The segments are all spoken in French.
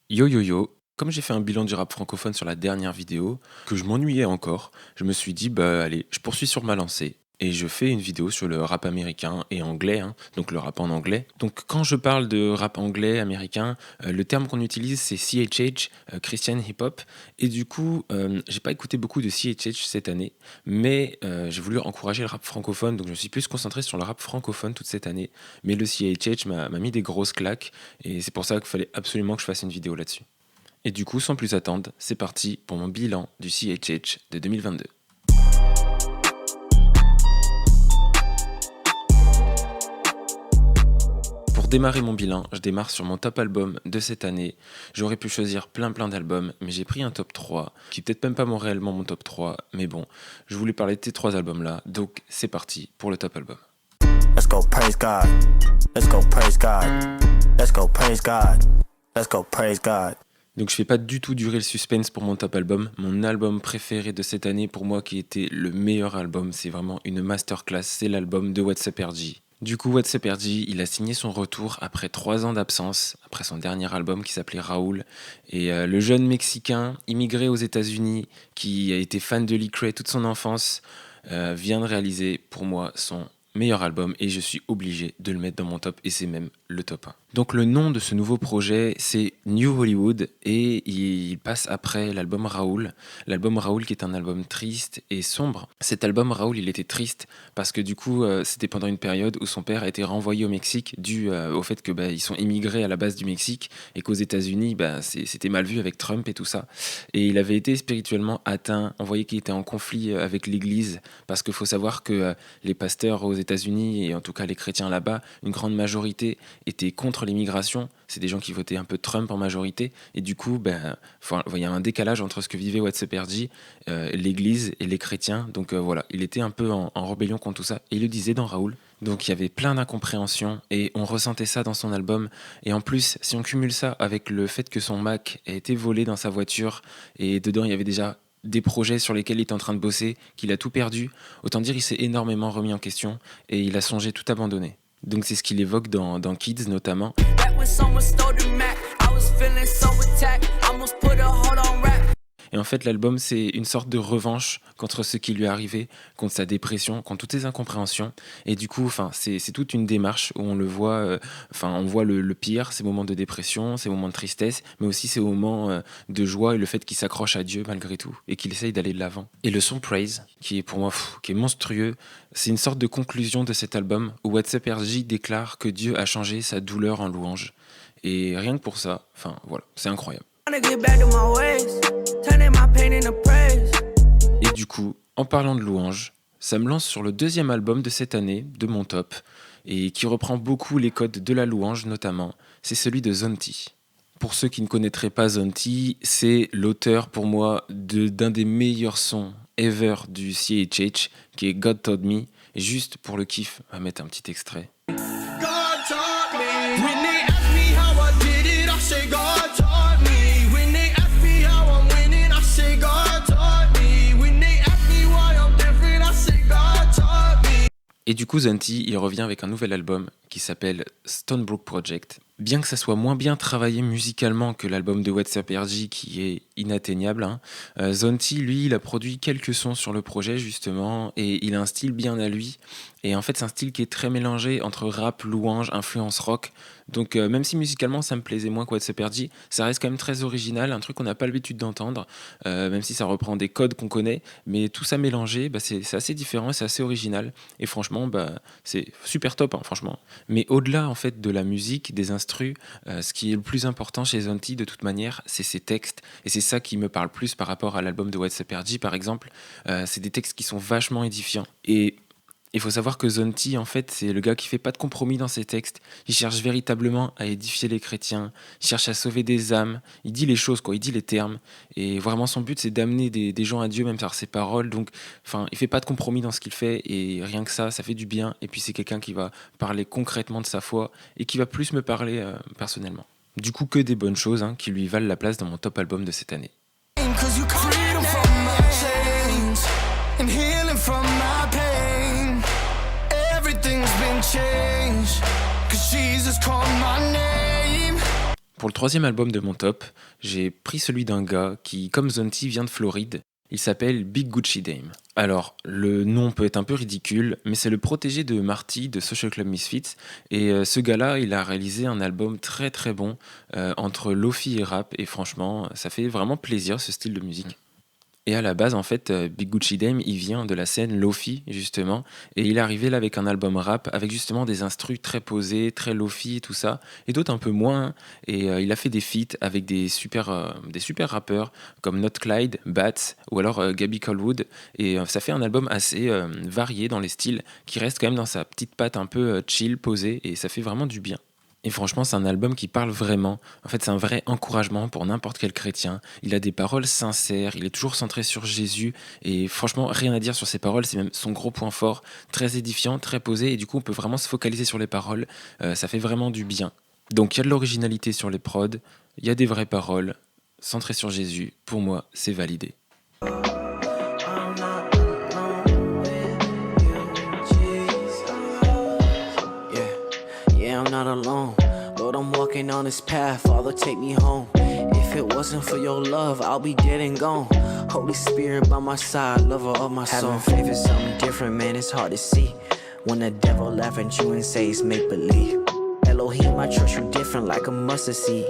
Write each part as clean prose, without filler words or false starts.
Yo yo yo, comme j'ai fait un bilan du rap francophone sur la dernière vidéo, que je m'ennuyais encore, je me suis dit bah allez, je poursuis sur ma lancée. Et je fais une vidéo sur le rap américain et anglais, hein, donc le rap en anglais. Donc quand je parle de rap anglais, américain, le terme qu'on utilise c'est CHH, Christian Hip Hop. Et du coup, j'ai pas écouté beaucoup de CHH cette année, mais j'ai voulu encourager le rap francophone, donc je me suis plus concentré sur le rap francophone toute cette année. Mais le CHH m'a mis des grosses claques, et c'est pour ça qu'il fallait absolument que je fasse une vidéo là-dessus. Et du coup, sans plus attendre, c'est parti pour mon bilan du CHH de 2022. Pour démarrer mon bilan, je démarre sur mon top album de cette année. J'aurais pu choisir plein d'albums, mais j'ai pris un top 3, qui peut-être même pas réellement mon top 3, mais bon, je voulais parler de ces 3 albums-là, donc c'est parti pour le top album. Let's go praise God. Let's go praise God. Let's go praise God. Let's go praise God. Donc je fais pas du tout durer le suspense pour mon top album. Mon album préféré de cette année, pour moi qui était le meilleur album, c'est vraiment une masterclass, c'est l'album de What's Up RG. Du coup, What's Up RG, il a signé son retour après 3 ans d'absence, après son dernier album qui s'appelait Raoul. Et le jeune Mexicain, immigré aux États-Unis, qui a été fan de Lecrae toute son enfance, vient de réaliser pour moi son meilleur album et je suis obligé de le mettre dans mon top et c'est même le top 1. Donc le nom de ce nouveau projet c'est New Hollywood et il passe après l'album Raoul. L'album Raoul qui est un album triste et sombre. Cet album Raoul il était triste parce que du coup c'était pendant une période où son père a été renvoyé au Mexique dû au fait que ils sont immigrés à la base du Mexique et qu'aux États-Unis c'était mal vu avec Trump et tout ça. Et il avait été spirituellement atteint. On voyait qu'il était en conflit avec l'église parce qu'il faut savoir que les pasteurs aux États-Unis et en tout cas les chrétiens là-bas, une grande majorité étaient contre l'immigration. C'est des gens qui votaient un peu Trump en majorité et du coup il y a un décalage entre ce que vivait What's Up RG, l'église et les chrétiens. Donc voilà, il était un peu en rébellion contre tout ça et il le disait dans Raoul. Donc il y avait plein d'incompréhension et on ressentait ça dans son album. Et en plus, si on cumule ça avec le fait que son Mac a été volé dans sa voiture et dedans il y avait déjà des projets sur lesquels il est en train de bosser, qu'il a tout perdu, autant dire il s'est énormément remis en question et il a songé tout abandonner. Donc c'est ce qu'il évoque dans Kids notamment. Et en fait, l'album, c'est une sorte de revanche contre ce qui lui est arrivé, contre sa dépression, contre toutes ses incompréhensions. Et du coup, c'est toute une démarche où on le voit, on voit le pire, ces moments de dépression, ces moments de tristesse, mais aussi ces moments de joie et le fait qu'il s'accroche à Dieu malgré tout et qu'il essaye d'aller de l'avant. Et le son Praise, qui est pour moi qui est monstrueux, c'est une sorte de conclusion de cet album où What's Up RG déclare que Dieu a changé sa douleur en louange. Et rien que pour ça, voilà, c'est incroyable. Et du coup, en parlant de louange, ça me lance sur le 2e album de cette année, de mon top, et qui reprend beaucoup les codes de la louange notamment, c'est celui de Zonti. Pour ceux qui ne connaîtraient pas Zonti, c'est l'auteur pour moi d'un des meilleurs sons ever du CHH, qui est God Taught Me, et juste pour le kiff, on va mettre un petit extrait. Et du coup, Zonti, il revient avec un nouvel album qui s'appelle Stonebrook Project. Bien que ça soit moins bien travaillé musicalement que l'album de What's Up RG qui est inatteignable, Zonti, lui, il a produit quelques sons sur le projet justement et il a un style bien à lui. Et en fait, c'est un style qui est très mélangé entre rap, louange, influence rock. Donc même si musicalement ça me plaisait moins que What's Up RG, ça reste quand même très original, un truc qu'on n'a pas l'habitude d'entendre, même si ça reprend des codes qu'on connaît, mais tout ça mélangé, c'est assez différent, c'est assez original. Et franchement, c'est super top, franchement. Mais au-delà en fait de la musique, des instrus, ce qui est le plus important chez Zonti de toute manière, c'est ses textes. Et c'est ça qui me parle plus par rapport à l'album de What's Up RG par exemple. C'est des textes qui sont vachement édifiants. Et il faut savoir que Zonti, en fait, c'est le gars qui fait pas de compromis dans ses textes. Il cherche véritablement à édifier les chrétiens, il cherche à sauver des âmes, il dit les choses, il dit les termes. Et vraiment, son but, c'est d'amener des gens à Dieu, même par ses paroles. Donc, il fait pas de compromis dans ce qu'il fait, et rien que ça fait du bien. Et puis, c'est quelqu'un qui va parler concrètement de sa foi, et qui va plus me parler personnellement. Du coup, que des bonnes choses qui lui valent la place dans mon top album de cette année. Pour le troisième album de mon top, j'ai pris celui d'un gars qui, comme Zonti, vient de Floride. Il s'appelle Big Gucci Dame. Alors, le nom peut être un peu ridicule, mais c'est le protégé de Marty de Social Club Misfits. Et ce gars-là, il a réalisé un album très très bon entre lofi et rap. Et franchement, ça fait vraiment plaisir ce style de musique. Et à la base, en fait, Big Gucci Dame, il vient de la scène lofi, justement. Et il est arrivé là avec un album rap, avec justement des instrus très posés, très lofi et tout ça. Et d'autres un peu moins. Et il a fait des feats avec des super rappeurs, comme Not Clyde, Bats, ou alors Gabby Colwood. Et ça fait un album assez varié dans les styles, qui reste quand même dans sa petite patte un peu chill, posée. Et ça fait vraiment du bien. Et franchement, c'est un album qui parle vraiment. En fait, c'est un vrai encouragement pour n'importe quel chrétien. Il a des paroles sincères, il est toujours centré sur Jésus. Et franchement, rien à dire sur ses paroles, c'est même son gros point fort. Très édifiant, très posé. Et du coup, on peut vraiment se focaliser sur les paroles. Ça fait vraiment du bien. Donc, il y a de l'originalité sur les prods. Il y a des vraies paroles. Centré sur Jésus. Pour moi, c'est validé. I'm not alone. Lord, I'm walking on this path. Father, take me home. If it wasn't for your love, I'll be dead and gone. Holy Spirit by my side, lover of my soul. Having faith is something different, man, it's hard to see. When the devil laugh at you and say it's make-believe. Elohim, I trust you different like a mustard seed.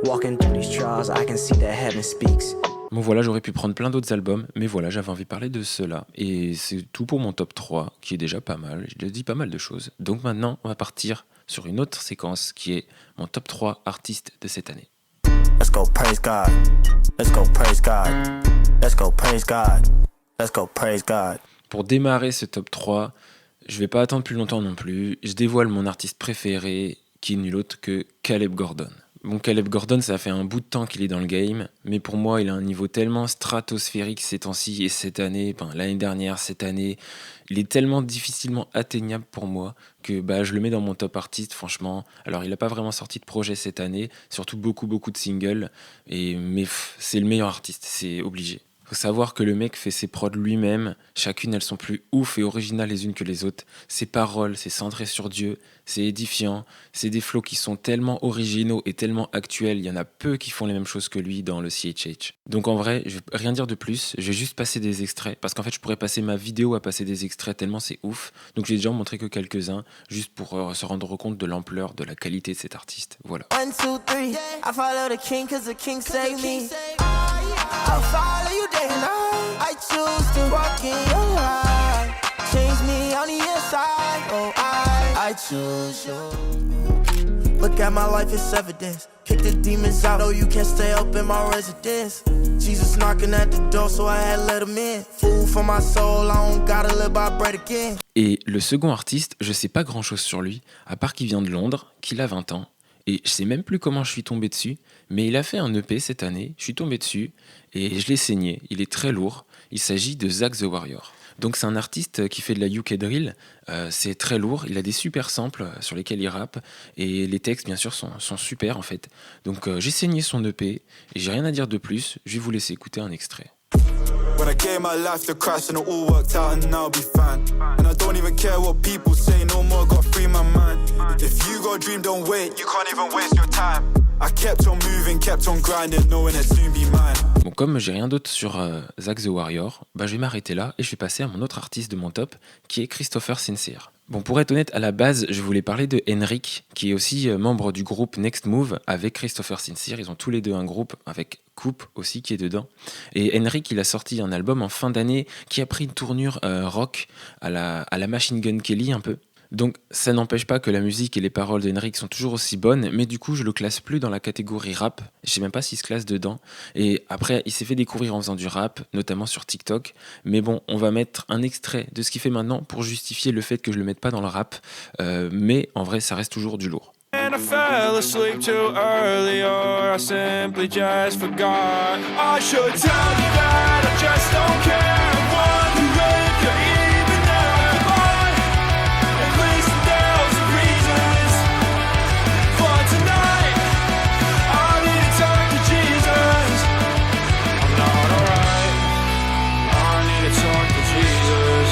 Walking through these trials, I can see that heaven speaks. Bon voilà, j'aurais pu prendre plein d'autres albums, mais voilà, j'avais envie de parler de ceux-là. Et c'est tout pour mon top 3, qui est déjà pas mal. J'ai déjà dit pas mal de choses. Donc maintenant, on va partir sur une autre séquence qui est mon top 3 artistes de cette année. Let's go praise God. Let's go praise God. Let's go praise God. Let's go praise God. Pour démarrer ce top 3, je vais pas attendre plus longtemps non plus. Je dévoile mon artiste préféré, qui est nul autre que Caleb Gordon. Bon, Caleb Gordon, ça fait un bout de temps qu'il est dans le game, mais pour moi, il a un niveau tellement stratosphérique ces temps-ci et cette année, l'année dernière, cette année, il est tellement difficilement atteignable pour moi que je le mets dans mon top artiste, franchement. Alors, il n'a pas vraiment sorti de projet cette année, surtout beaucoup de singles, mais c'est le meilleur artiste, c'est obligé. Faut savoir que le mec fait ses prods lui-même, chacune elles sont plus ouf et originales les unes que les autres. Ses paroles, c'est centré sur Dieu, c'est édifiant, c'est des flows qui sont tellement originaux et tellement actuels, il y en a peu qui font les mêmes choses que lui dans le CHH. Donc en vrai, je vais rien dire de plus, je vais juste passer des extraits, parce qu'en fait je pourrais passer ma vidéo à passer des extraits tellement c'est ouf, donc j'ai déjà en montré que quelques-uns, juste pour se rendre compte de l'ampleur, de la qualité de cet artiste, voilà. 1, 2, 3, I follow the king cause the king saved me. I'll follow you day and night. I choose to walk in your light. Change me on the inside. Oh, I choose you. Look at my life, it's evidence. Kick the demons out, oh, you can't stay up in my residence. Jesus knocking at the door, so I had to let him in. Food for my soul, I don't gotta live by bread again. Et le second artiste, je sais pas grand chose sur lui, à part qu'il vient de Londres, qu'il a 20 ans. Et je sais même plus comment je suis tombé dessus, mais il a fait un EP cette année, je suis tombé dessus, et je l'ai saigné, il est très lourd, il s'agit de Zach the Warrior. Donc c'est un artiste qui fait de la UK drill, c'est très lourd, il a des super samples sur lesquels il rappe, et les textes bien sûr sont super en fait. Donc j'ai saigné son EP, et j'ai rien à dire de plus, je vais vous laisser écouter un extrait. When I gave my life to Christ and it all worked out and now I'll be fine. And I don't even care what people say, no more, got free my mind. If you got a dream, don't wait, you can't even waste your time. I kept on moving, kept on grinding, knowing it'd soon be mine. Bon, comme j'ai rien d'autre sur Zach the Warrior, je vais m'arrêter là et je vais passer à mon autre artiste de mon top, qui est Christopher Sincere. Bon, pour être honnête, à la base, je voulais parler de Henrik, qui est aussi membre du groupe Next Move avec Christopher Sincere. Ils ont tous les deux un groupe avec Coupe aussi qui est dedans. Et Henrik, il a sorti un album en fin d'année qui a pris une tournure rock à la Machine Gun Kelly un peu. Donc ça n'empêche pas que la musique et les paroles d'Henrik sont toujours aussi bonnes, mais du coup je le classe plus dans la catégorie rap, je sais même pas s'il se classe dedans, et après il s'est fait découvrir en faisant du rap, notamment sur TikTok, mais bon, on va mettre un extrait de ce qu'il fait maintenant pour justifier le fait que je le mette pas dans le rap, mais en vrai ça reste toujours du lourd. And I fell asleep too early or I simply just forgot. I should tell you that I just don't care. I'm wondering if you're even nearby. At least there's a reasons for tonight. I need to talk to Jesus. I'm not alright. I need to talk to Jesus.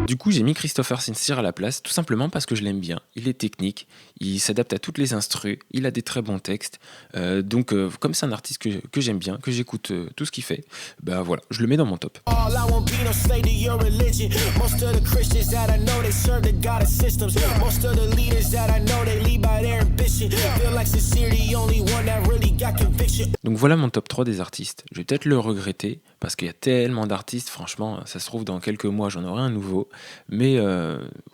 Du coup, j'ai mis Christopher Sincere à la place, tout simplement parce que je l'aime bien. Il est technique, il s'adapte à toutes les instrus, il a des très bons textes. Donc, comme c'est un artiste que j'aime bien, que j'écoute tout ce qu'il fait, bah voilà, je le mets dans mon top. All I won't be no slave to your religion. Most of the Christians that I know, they serve the God of systems. Most of the leaders that I know, they lead by their ambition. Feel like sincerity, only one that really got conviction. Donc voilà mon top 3 des artistes. Je vais peut-être le regretter, parce qu'il y a tellement d'artistes, franchement, ça se trouve dans quelques mois j'en aurai un nouveau. Mais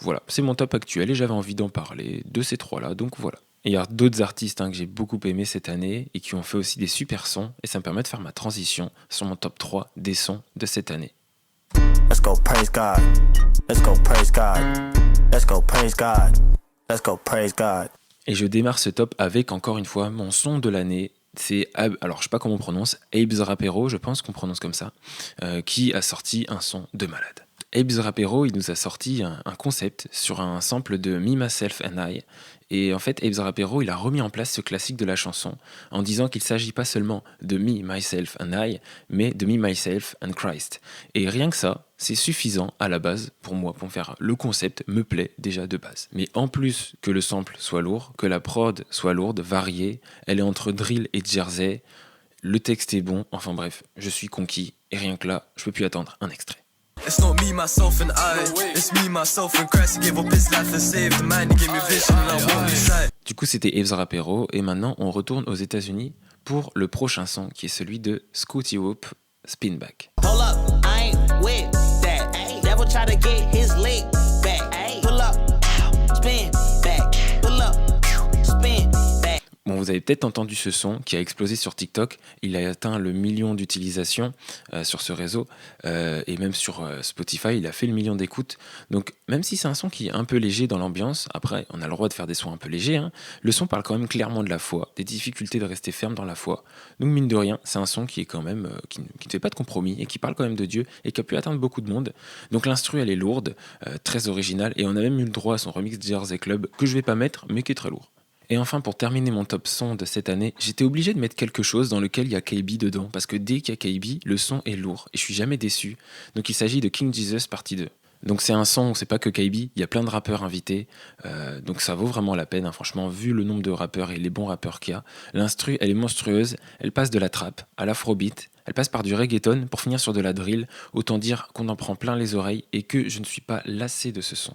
voilà, c'est mon top actuel et j'avais envie d'en parler de ces trois-là, donc voilà. Et il y a d'autres artistes que j'ai beaucoup aimé cette année et qui ont fait aussi des super sons, et ça me permet de faire ma transition sur mon top 3 des sons de cette année. Let's go praise God. Let's go praise God. Let's go praise God. Let's go praise God. Et je démarre ce top avec, encore une fois, mon son de l'année. C'est, alors je sais pas comment on prononce, Abe's Rapero, je pense qu'on prononce comme ça, qui a sorti un son de malade. Abe's Rapero, il nous a sorti un concept sur un sample de Me, Myself and I. Et en fait, Abe's Rapero, il a remis en place ce classique de la chanson en disant qu'il ne s'agit pas seulement de Me, Myself and I, mais de Me, Myself and Christ. Et rien que ça, c'est suffisant à la base pour moi, pour faire le concept me plaît déjà de base. Mais en plus que le sample soit lourd, que la prod soit lourde, variée, elle est entre drill et jersey, le texte est bon, enfin bref, je suis conquis. Et rien que là, je peux plus attendre un extrait. It's not me, myself and I. It's me, myself and Christ. He gave up his life and saved the man. He gave me vision and I won't lose sight. Du coup, c'était Abe's Rapero et maintenant on retourne aux États-Unis pour le prochain son qui est celui de Scooty Whoop, Spin Back. Hold up, I ain't with that. Devil try to get his leg back. Pull up, spin back. Pull up, spin back. Bon, vous avez peut-être entendu ce son qui a explosé sur TikTok. Il a atteint le million d'utilisations sur ce réseau et même sur Spotify, il a fait le million d'écoutes. Donc, même si c'est un son qui est un peu léger dans l'ambiance, après, on a le droit de faire des sons un peu légers, hein, le son parle quand même clairement de la foi, des difficultés de rester ferme dans la foi. Donc, mine de rien, c'est un son qui est quand même qui ne fait pas de compromis et qui parle quand même de Dieu et qui a pu atteindre beaucoup de monde. Donc, l'instru, elle est lourde, très originale et on a même eu le droit à son remix Jersey Club que je vais pas mettre, mais qui est très lourd. Et enfin, pour terminer mon top son de cette année, j'étais obligé de mettre quelque chose dans lequel il y a KB dedans, parce que dès qu'il y a KB, le son est lourd, et je suis jamais déçu. Donc il s'agit de King Jesus partie 2. Donc c'est un son où c'est pas que KB, il y a plein de rappeurs invités, donc ça vaut vraiment la peine, hein, franchement, vu le nombre de rappeurs et les bons rappeurs qu'il y a. L'instru, elle est monstrueuse, elle passe de la trap à l'afrobeat, elle passe par du reggaeton pour finir sur de la drill, autant dire qu'on en prend plein les oreilles et que je ne suis pas lassé de ce son.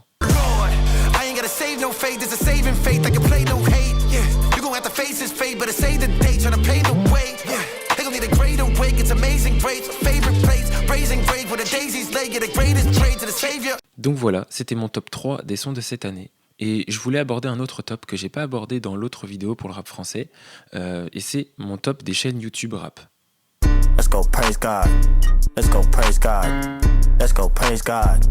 I ain't gotta save no faith, there's a saving faith. I can play no hate, yeah. You gon' have to face this fate, but say the day, tryna pay the way, yeah. They gon' need a greater wake, it's amazing grace. Favorite place, raising grave where the daisies lay, get the greatest praise to the savior. Donc voilà, c'était mon top 3 des sons de cette année. Et je voulais aborder un autre top que j'ai pas abordé dans l'autre vidéo pour le rap français, et c'est mon top des chaînes YouTube rap. Let's go praise God. Let's go praise God. Let's go praise God.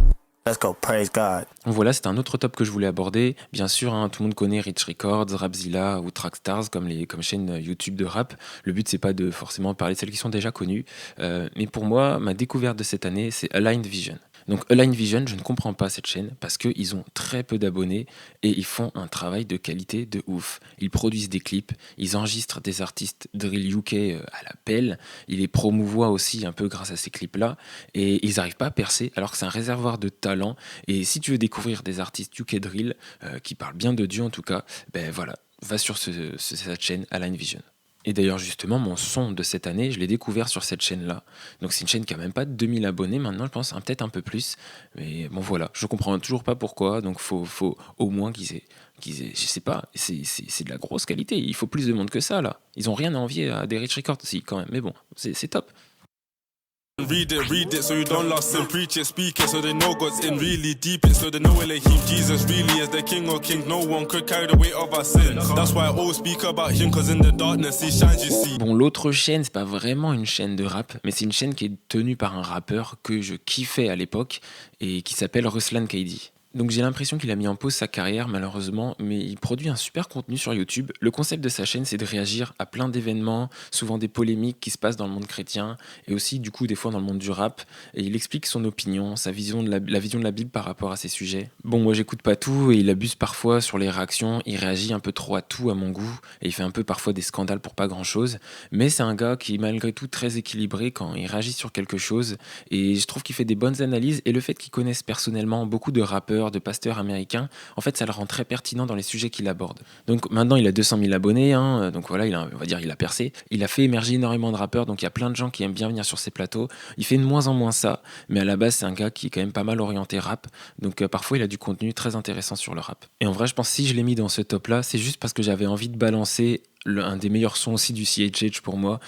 Let's go praise God. Donc voilà, c'est un autre top que je voulais aborder. Bien sûr, hein, tout le monde connaît Rich Records, Rapzilla ou Trackstars comme chaînes YouTube de rap. Le but, c'est pas de forcément parler de celles qui sont déjà connues. Mais pour moi, ma découverte de cette année, c'est Aligned Vision. Donc Aligned Vision, je ne comprends pas cette chaîne parce qu'ils ont très peu d'abonnés et ils font un travail de qualité de ouf. Ils produisent des clips, ils enregistrent des artistes drill UK à la pelle, ils les promouvoient aussi un peu grâce à ces clips-là et ils n'arrivent pas à percer alors que c'est un réservoir de talent. Et si tu veux découvrir des artistes UK drill qui parlent bien de Dieu en tout cas, ben voilà, va sur cette chaîne Aligned Vision. Et d'ailleurs, justement, mon son de cette année, je l'ai découvert sur cette chaîne-là. Donc, c'est une chaîne qui a même pas de 2000 abonnés maintenant, je pense, hein, peut-être un peu plus. Mais bon, voilà, je comprends toujours pas pourquoi. Donc, faut au moins qu'ils aient, je sais pas, c'est de la grosse qualité. Il faut plus de monde que ça, là. Ils ont rien à envier à des Rich Records, si, quand même. Mais bon, c'est top. Read it, so you don't listen. Preach it, speak it, so they know God's in. Really deep it, so they know Elohim. Jesus really is the King of Kings. No one could carry the weight of our sin. That's why I always speak about him, cause in the darkness he shines, you see. Bon, l'autre chaîne, c'est pas vraiment une chaîne de rap, mais c'est une chaîne qui est tenue par un rappeur que je kiffais à l'époque et qui s'appelle Ruslan KD. Donc j'ai l'impression qu'il a mis en pause sa carrière malheureusement, mais il produit un super contenu sur YouTube. Le concept de sa chaîne, c'est de réagir à plein d'événements, souvent des polémiques qui se passent dans le monde chrétien et aussi du coup des fois dans le monde du rap. Et il explique son opinion, sa vision de la vision de la Bible par rapport à ces sujets. Bon, moi j'écoute pas tout et il abuse parfois sur les réactions, il réagit un peu trop à tout à mon goût et il fait un peu parfois des scandales pour pas grand chose. Mais c'est un gars qui est malgré tout très équilibré quand il réagit sur quelque chose et je trouve qu'il fait des bonnes analyses et le fait qu'il connaisse personnellement beaucoup de rappeurs, de pasteurs américains, en fait ça le rend très pertinent dans les sujets qu'il aborde. Donc maintenant il a 200 000 abonnés, donc voilà, on va dire il a percé. Il a fait émerger énormément de rappeurs, donc il y a plein de gens qui aiment bien venir sur ses plateaux. Il fait de moins en moins ça, mais à la base c'est un gars qui est quand même pas mal orienté rap, donc parfois il a du contenu très intéressant sur le rap. Et en vrai je pense que si je l'ai mis dans ce top là, c'est juste parce que j'avais envie de balancer un des meilleurs sons aussi du CHH pour moi,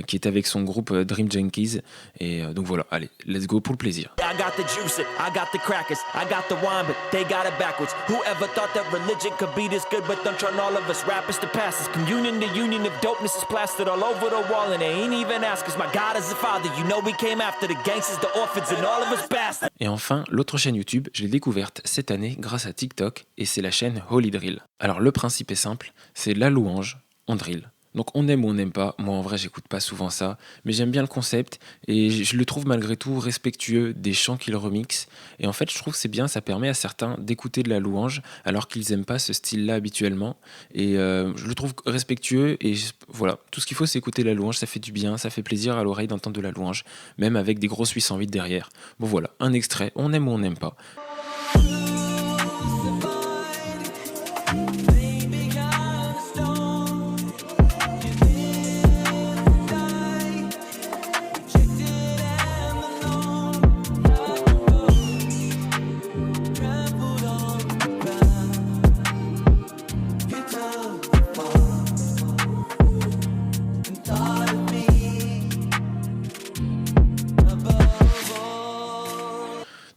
qui est avec son groupe Dream Junkies. Et donc voilà, allez, let's go pour le plaisir. I got the juice, I got the crackers, I got the wine, but they got it backwards. Whoever thought that religion could be this good, but don't turn all of us rappers to pastors. Communion, the union of dopeness is plastered all over the wall, and they ain't even ask us. My God is the Father, you know we came after the gangsters, the orphans, and all of us bastards. Et enfin, l'autre chaîne YouTube, je l'ai découverte cette année grâce à TikTok, et c'est la chaîne Holy Drill. Alors le principe est simple, c'est la louange, on drill. Donc on aime ou on n'aime pas, moi en vrai j'écoute pas souvent ça, mais j'aime bien le concept et je le trouve malgré tout respectueux des chants qu'il remixe. Et en fait je trouve que c'est bien, ça permet à certains d'écouter de la louange alors qu'ils aiment pas ce style-là habituellement. Et je le trouve respectueux et voilà, tout ce qu'il faut c'est écouter la louange, ça fait du bien, ça fait plaisir à l'oreille d'entendre de la louange, même avec des grosses 808 derrière. Bon voilà, un extrait, on aime ou on n'aime pas.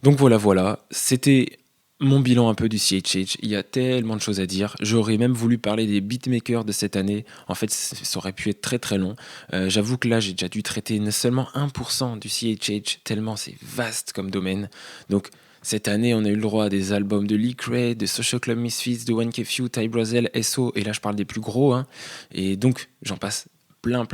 Donc voilà, c'était mon bilan un peu du CHH. Il y a tellement de choses à dire. J'aurais même voulu parler des beatmakers de cette année. En fait, ça aurait pu être très très long. J'avoue que là, j'ai déjà dû traiter seulement 1% du CHH, tellement c'est vaste comme domaine. Donc cette année, on a eu le droit à des albums de Lee Cray, de Social Club Misfits, de 1K Ty Brasel, SO, et là je parle des plus gros. Et donc j'en passe plein.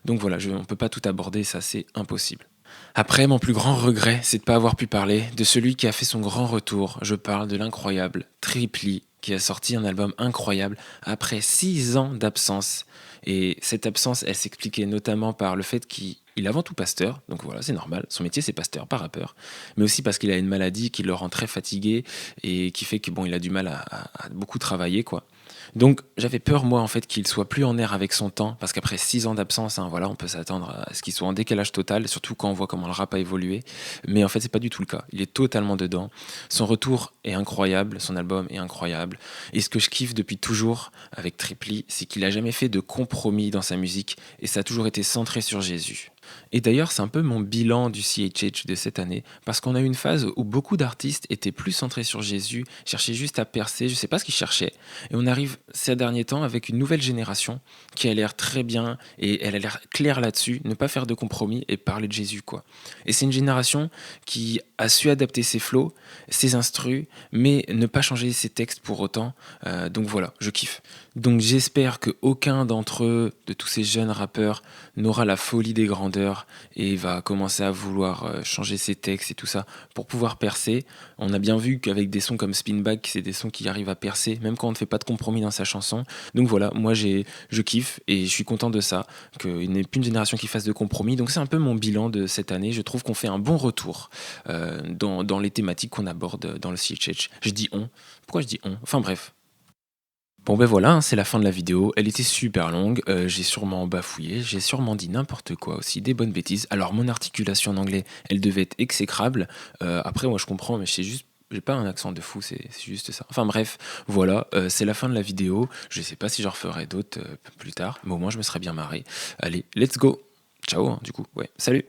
Donc voilà, on ne peut pas tout aborder, ça c'est impossible. Après, mon plus grand regret, c'est de ne pas avoir pu parler de celui qui a fait son grand retour. Je parle de l'incroyable Triply, qui a sorti un album incroyable après 6 ans d'absence. Et cette absence, elle s'expliquait notamment par le fait qu'il est avant tout pasteur, donc voilà, c'est normal, son métier c'est pasteur, pas rappeur, mais aussi parce qu'il a une maladie qui le rend très fatigué et qui fait que il a du mal à beaucoup travailler, quoi. Donc j'avais peur moi en fait qu'il soit plus en air avec son temps, parce qu'après 6 ans d'absence, on peut s'attendre à ce qu'il soit en décalage total, surtout quand on voit comment le rap a évolué, mais en fait c'est pas du tout le cas, il est totalement dedans. Son retour est incroyable, son album est incroyable, et ce que je kiffe depuis toujours avec Triply, c'est qu'il a jamais fait de compromis dans sa musique, et ça a toujours été centré sur Jésus. Et d'ailleurs, c'est un peu mon bilan du CHH de cette année, parce qu'on a eu une phase où beaucoup d'artistes étaient plus centrés sur Jésus, cherchaient juste à percer, je sais pas ce qu'ils cherchaient, et on arrive ces derniers temps avec une nouvelle génération qui a l'air très bien, et elle a l'air claire là-dessus, ne pas faire de compromis et parler de Jésus, quoi. Et c'est une génération qui a su adapter ses flows, ses instrus, mais ne pas changer ses textes pour autant, donc voilà, je kiffe. Donc j'espère qu'aucun d'entre eux, de tous ces jeunes rappeurs, n'aura la folie des grandeurs et va commencer à vouloir changer ses textes et tout ça pour pouvoir percer. On a bien vu qu'avec des sons comme Spinbag, c'est des sons qui arrivent à percer, même quand on ne fait pas de compromis dans sa chanson. Donc voilà, moi je kiffe et je suis content de ça, qu'il n'y ait plus une génération qui fasse de compromis. Donc c'est un peu mon bilan de cette année. Je trouve qu'on fait un bon retour dans les thématiques qu'on aborde dans le CHH. Je dis on. Pourquoi je dis on ? Enfin bref. Bon ben voilà, c'est la fin de la vidéo, elle était super longue, j'ai sûrement bafouillé, j'ai sûrement dit n'importe quoi aussi, des bonnes bêtises. Alors mon articulation en anglais, elle devait être exécrable, après moi je comprends mais c'est juste, j'ai pas un accent de fou, c'est juste ça. Enfin bref, voilà, c'est la fin de la vidéo, je sais pas si j'en referai d'autres plus tard, mais au moins je me serais bien marré. Allez, let's go. Ciao du coup, ouais, salut.